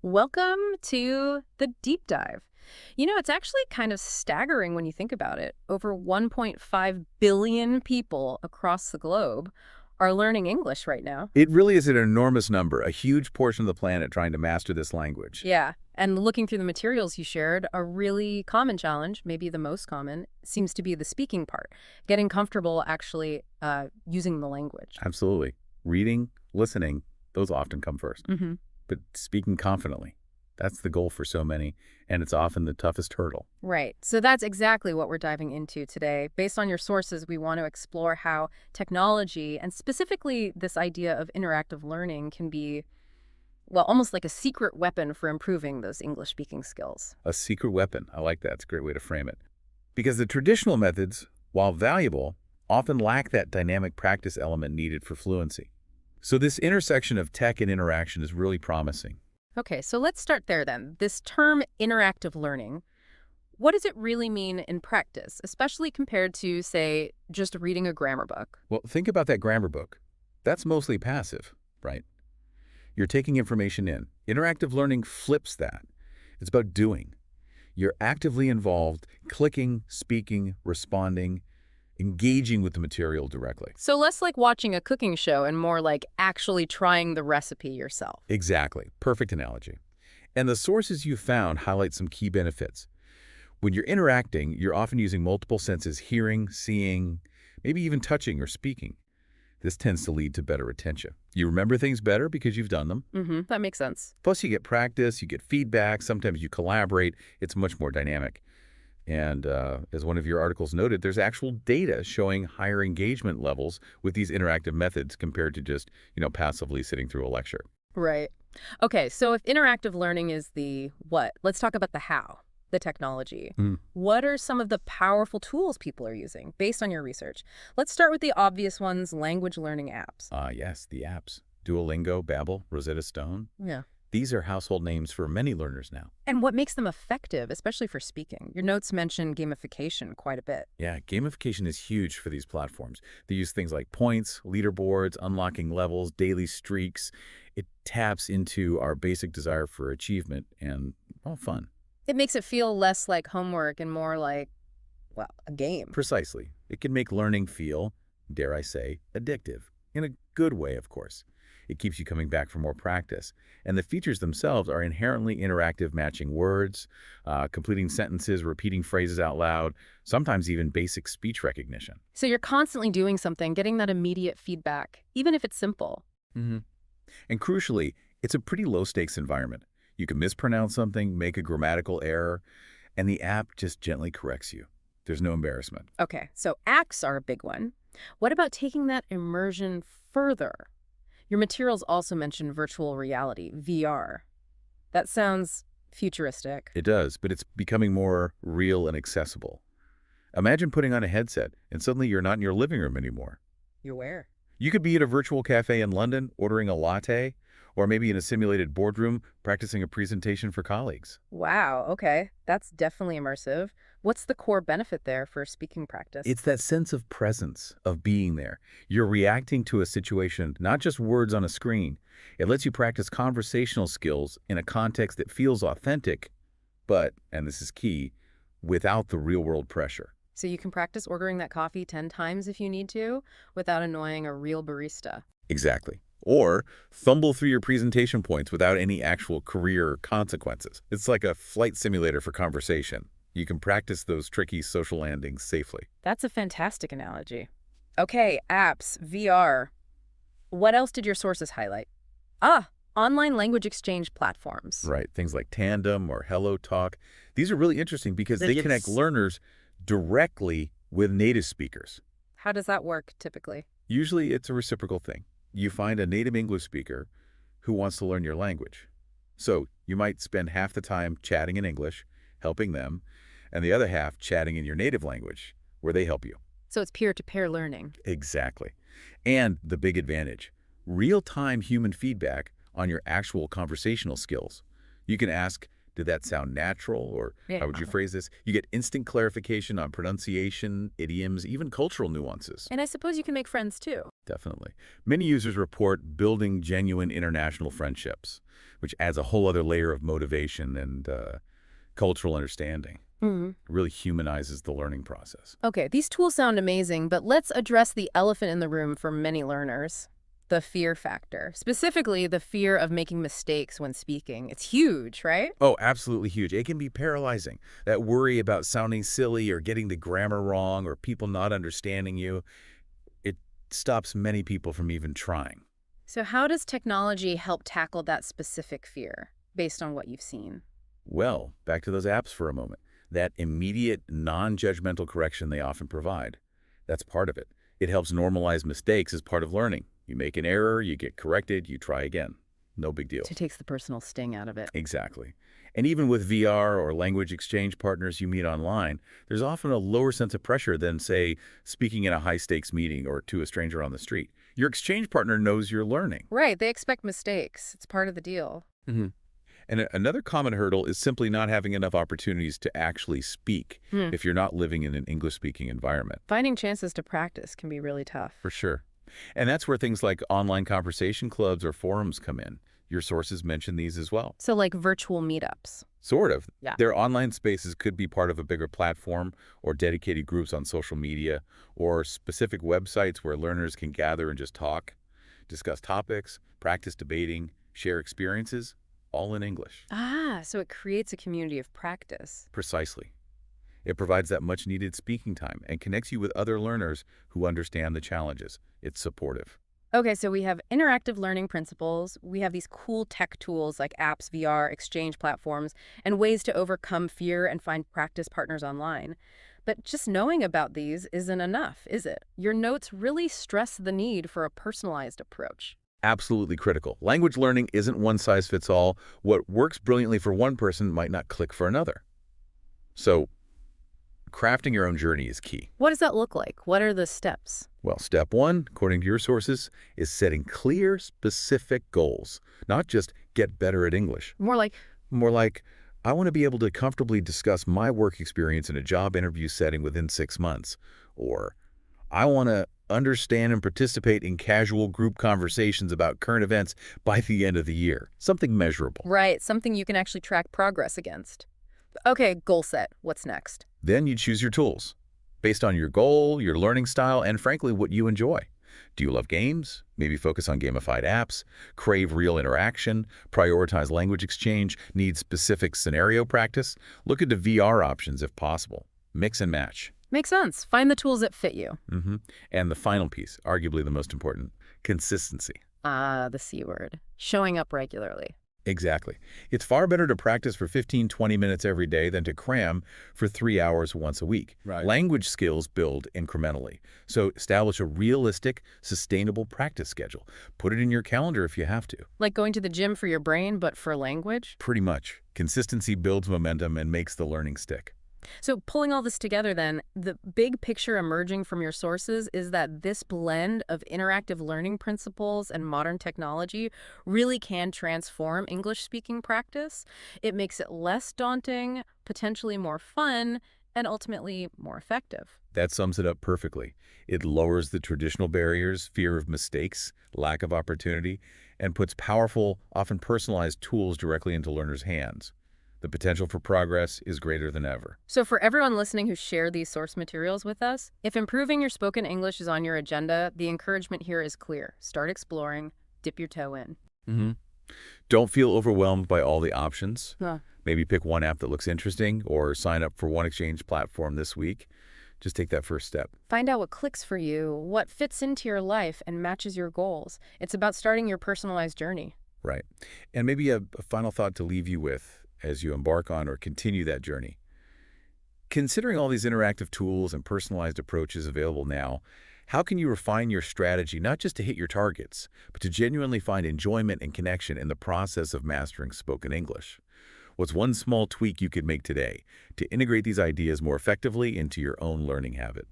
Welcome to the deep dive. It's actually kind of staggering when you think about it. Over 1.5 billion people across the globe are learning English right now. It really is an enormous number, a huge portion of the planet trying to master this language. Yeah, and looking through the materials you shared, a really common challenge, maybe the most common, seems to be the speaking part, getting comfortable actually using the language. Absolutely. Reading, listening, those often come first. But speaking confidently, that's the goal for so many, and it's often the toughest hurdle. Right. So that's exactly what we're diving into today. Based on your sources, we want to explore how technology, and specifically this idea of interactive learning, can be, well, almost like a secret weapon for improving those English speaking skills. A secret weapon. I like that. It's a great way to frame it. Because the traditional methods, while valuable, often lack that dynamic practice element needed for fluency. So this intersection of tech and interaction is really promising. Okay, so let's start there then. This term interactive learning, what does it really mean in practice, especially compared to, say, just reading a grammar book? Well, think about that grammar book. That's mostly passive, right? You're taking information in. Interactive learning flips that. It's about doing. You're actively involved, clicking, speaking, responding, engaging with the material directly. So less like watching a cooking show and more like actually trying the recipe yourself. Exactly. Perfect analogy. And the sources you found highlight some key benefits. When you're interacting, you're often using multiple senses: hearing, seeing, maybe even touching or speaking. This tends to lead to better retention. You remember things better because you've done them. That makes sense. Plus, you get practice, you get feedback, sometimes you collaborate. It's much more dynamic. And as one of your articles noted, there's actual data showing higher engagement levels with these interactive methods compared to just, passively sitting through a lecture. Right. Okay, so if interactive learning is the what, let's talk about the how, the technology. What are some of the powerful tools people are using based on your research? Let's start with the obvious ones, language learning apps. Yes, the apps. Duolingo, Babbel, Rosetta Stone. Yeah. These are household names for many learners now. And what makes them effective, especially for speaking? Your notes mention gamification quite a bit. Yeah, gamification is huge for these platforms. They use things like points, leaderboards, unlocking levels, daily streaks. It taps into our basic desire for achievement and, well, fun. It makes it feel less like homework and more like, well, a game. Precisely. It can make learning feel, dare I say, addictive. In a good way, of course. It keeps you coming back for more practice. And the features themselves are inherently interactive, matching words, completing sentences, repeating phrases out loud, sometimes even basic speech recognition. So you're constantly doing something, getting that immediate feedback, even if it's simple. And crucially, it's a pretty low-stakes environment. You can mispronounce something, make a grammatical error, and the app just gently corrects you. There's no embarrassment. Okay, so apps are a big one. What about taking that immersion further? Your materials also mention virtual reality, VR. That sounds futuristic. It does, but it's becoming more real and accessible. Imagine putting on a headset, and suddenly you're not in your living room anymore. You're where? You could be at a virtual cafe in London, ordering a latte, or maybe in a simulated boardroom, practicing a presentation for colleagues. Wow, okay. That's definitely immersive. What's the core benefit there for speaking practice? It's that sense of presence, of being there. You're reacting to a situation, not just words on a screen. It lets you practice conversational skills in a context that feels authentic, but, and this is key, without the real-world pressure. So you can practice ordering that coffee 10 times if you need to, without annoying a real barista. Exactly. Or fumble through your presentation points without any actual career consequences. It's like a flight simulator for conversation. You can practice those tricky social landings safely. That's a fantastic analogy. Okay, apps, VR. What else did your sources highlight? Online language exchange platforms. Right. Things like Tandem or HelloTalk. These are really interesting because they connect learners directly with native speakers. How does that work typically? Usually it's a reciprocal thing. You find a native English speaker who wants to learn your language. So you might spend half the time chatting in English, helping them, and the other half chatting in your native language, where they help you. So it's peer-to-peer learning. Exactly. And the big advantage, real-time human feedback on your actual conversational skills. You can ask, Did that sound natural? Or Yeah. how would you phrase this? You get instant clarification on pronunciation, idioms, even cultural nuances. And I suppose you can make friends too. Definitely. Many users report building genuine international friendships, which adds a whole other layer of motivation and cultural understanding. Hmm. It really humanizes the learning process. Okay, these tools sound amazing, but let's address the elephant in the room for many learners. The fear factor, specifically the fear of making mistakes when speaking. It's huge, right? Oh, absolutely huge. It can be paralyzing. That worry about sounding silly or getting the grammar wrong or people not understanding you, it stops many people from even trying. So how does technology help tackle that specific fear based on what you've seen? Well, back to those apps for a moment. That immediate, non-judgmental correction they often provide, that's part of it. It helps normalize mistakes as part of learning. You make an error, you get corrected, you try again. No big deal. So it takes the personal sting out of it. Exactly. And even with VR or language exchange partners you meet online, there's often a lower sense of pressure than, say, speaking in a high-stakes meeting or to a stranger on the street. Your exchange partner knows you're learning. Right, they expect mistakes. It's part of the deal. Mhm. And another common hurdle is simply not having enough opportunities to actually speak Hmm. if you're not living in an English-speaking environment. Finding chances to practice can be really tough. For sure. And that's where things like online conversation clubs or forums come in. Your sources mention these as well. So like virtual meetups. Sort of. Yeah. Their online spaces could be part of a bigger platform or dedicated groups on social media or specific websites where learners can gather and just talk, discuss topics, practice debating, share experiences, all in English. Ah, so it creates a community of practice. Precisely. It provides that much-needed speaking time and connects you with other learners who understand the challenges. It's supportive. Okay, so we have interactive learning principles. We have these cool tech tools like apps, VR, exchange platforms, and ways to overcome fear and find practice partners online. But just knowing about these isn't enough, is it? Your notes really stress the need for a personalized approach. Absolutely critical. Language learning isn't one size fits all. What works brilliantly for one person might not click for another. So, crafting your own journey is key. What does that look like? What are the steps? Well, step one, according to your sources, is setting clear, specific goals. Not just get better at English. More like, More like, I want to be able to comfortably discuss my work experience in a job interview setting within 6 months. Or, I want to understand and participate in casual group conversations about current events by the end of the year. Something measurable. right, something you can actually track progress against. Okay, goal set. What's next? Then you choose your tools based on your goal, your learning style, and frankly, what you enjoy. Do you love games? Maybe focus on gamified apps, crave real interaction, prioritize language exchange, need specific scenario practice? Look into VR options if possible. Mix and match. Makes sense. Find the tools that fit you. And the final piece, arguably the most important, consistency. Ah, the C word. Showing up regularly. Exactly. It's far better to practice for 15, 20 minutes every day than to cram for 3 hours once a week. Right. Language skills build incrementally. So establish a realistic, sustainable practice schedule. Put it in your calendar if you have to. Like going to the gym for your brain, but for language? Pretty much. Consistency builds momentum and makes the learning stick. So pulling all this together then, the big picture emerging from your sources is that this blend of interactive learning principles and modern technology really can transform English-speaking practice. It makes it less daunting, potentially more fun, and ultimately more effective. That sums it up perfectly. It lowers the traditional barriers, fear of mistakes, lack of opportunity, and puts powerful, often personalized tools directly into learners' hands. The potential for progress is greater than ever. So for everyone listening who shared these source materials with us, if improving your spoken English is on your agenda, the encouragement here is clear. Start exploring, dip your toe in. Don't feel overwhelmed by all the options. Huh. Maybe pick one app that looks interesting or sign up for one exchange platform this week. Just take that first step. Find out what clicks for you, what fits into your life and matches your goals. It's about starting your personalized journey. Right. And maybe a final thought to leave you with as you embark on or continue that journey. Considering all these interactive tools and personalized approaches available now, how can you refine your strategy not just to hit your targets, but to genuinely find enjoyment and connection in the process of mastering spoken English? What's one small tweak you could make today to integrate these ideas more effectively into your own learning habit?